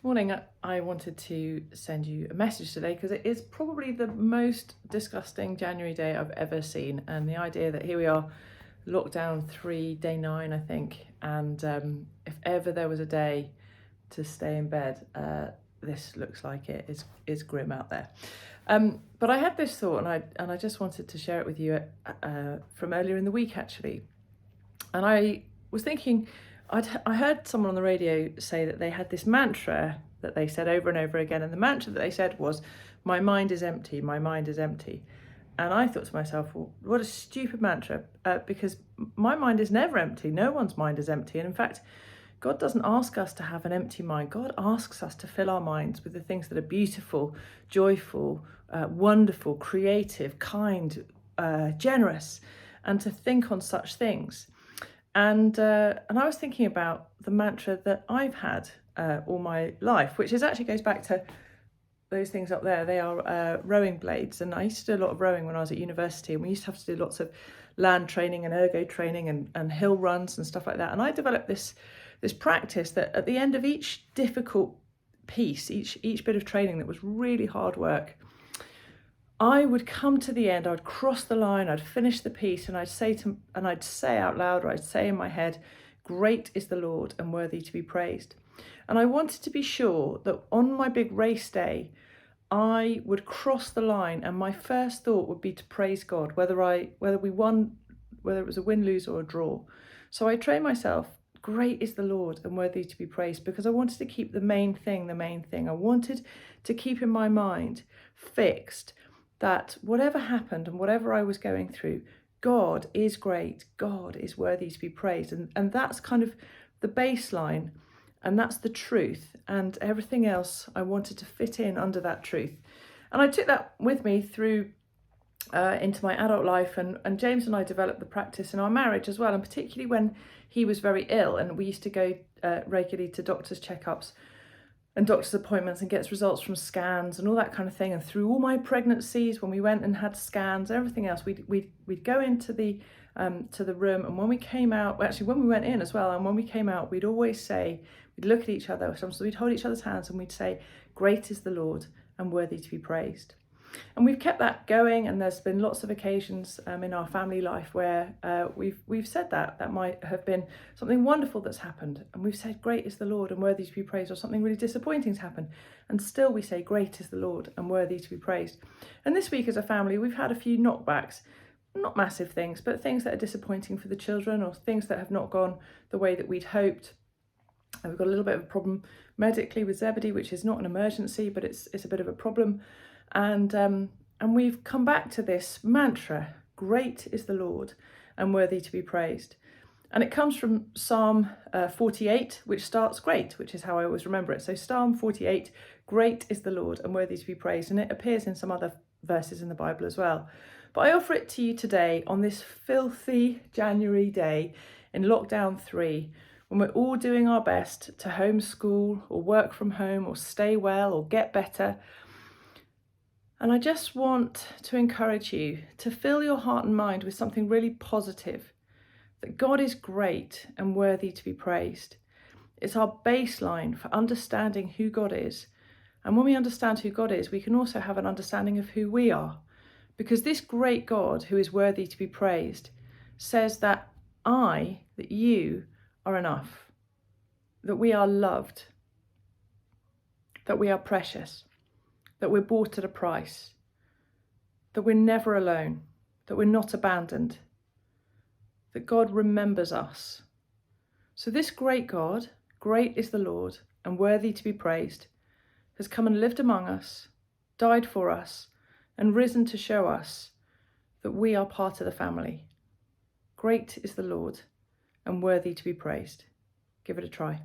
Morning. I wanted to send you a message today because it is probably the most disgusting January day I've ever seen. And the idea that here we are, lockdown 3, day 9, I think. And if ever there was a day to stay in bed, this looks like it is grim out there. But I had this thought and I just wanted to share it with you from earlier in the week, actually. And I was thinking, I heard someone on the radio say that they had this mantra that they said over and over again. And the mantra that they said was, "My mind is empty, my mind is empty." And I thought to myself, well, what a stupid mantra, because my mind is never empty. No one's mind is empty. And in fact, God doesn't ask us to have an empty mind. God asks us to fill our minds with the things that are beautiful, joyful, wonderful, creative, kind, generous, and to think on such things. And I was thinking about the mantra that I've had all my life, which actually goes back to those things up there. They are rowing blades, and I used to do a lot of rowing when I was at university, and we used to have to do lots of land training and ergo training and hill runs and stuff like that. And I developed this practice that at the end of each difficult piece, each bit of training that was really hard work, I would come to the end, I'd cross the line, I'd finish the piece, and I'd say out loud, or I'd say in my head, "Great is the Lord and worthy to be praised." And I wanted to be sure that on my big race day, I would cross the line and my first thought would be to praise God, whether we won, whether it was a win, lose, or a draw. So I trained myself, "Great is the Lord and worthy to be praised," because I wanted to keep the main thing. I wanted to keep in my mind fixed that whatever happened and whatever I was going through, God is great, God is worthy to be praised. And that's kind of the baseline, and that's the truth. And everything else I wanted to fit in under that truth. And I took that with me through into my adult life, and James and I developed the practice in our marriage as well, and particularly when he was very ill, and we used to go regularly to doctor's checkups and doctor's appointments and gets results from scans and all that kind of thing. And through all my pregnancies, when we went and had scans, everything else, we'd go into the room, and when we came out, actually when we went in as well, and when we came out, we'd always say, we'd look at each other, so we'd hold each other's hands and we'd say, "Great is the Lord and worthy to be praised." And we've kept that going, and there's been lots of occasions in our family life where we've said that might have been something wonderful that's happened, and we've said, "Great is the Lord and worthy to be praised," or something really disappointing's happened, and still we say, "Great is the Lord and worthy to be praised." And this week as a family, we've had a few knockbacks, not massive things, but things that are disappointing for the children, or things that have not gone the way that we'd hoped. And we've got a little bit of a problem medically with Zebedee, which is not an emergency, but it's a bit of a problem. And we've come back to this mantra, "Great is the Lord and worthy to be praised." And it comes from Psalm 48, which starts "Great," which is how I always remember it. So Psalm 48, "Great is the Lord and worthy to be praised." And it appears in some other verses in the Bible as well. But I offer it to you today on this filthy January day in lockdown 3, when we're all doing our best to homeschool or work from home or stay well or get better. And I just want to encourage you to fill your heart and mind with something really positive, that God is great and worthy to be praised. It's our baseline for understanding who God is. And when we understand who God is, we can also have an understanding of who we are. Because this great God, who is worthy to be praised, says that you are enough, that we are loved, that we are precious, that we're bought at a price, that we're never alone, that we're not abandoned, that God remembers us. So this great God, great is the Lord and worthy to be praised, has come and lived among us, died for us, and risen to show us that we are part of the family. Great is the Lord and worthy to be praised. Give it a try.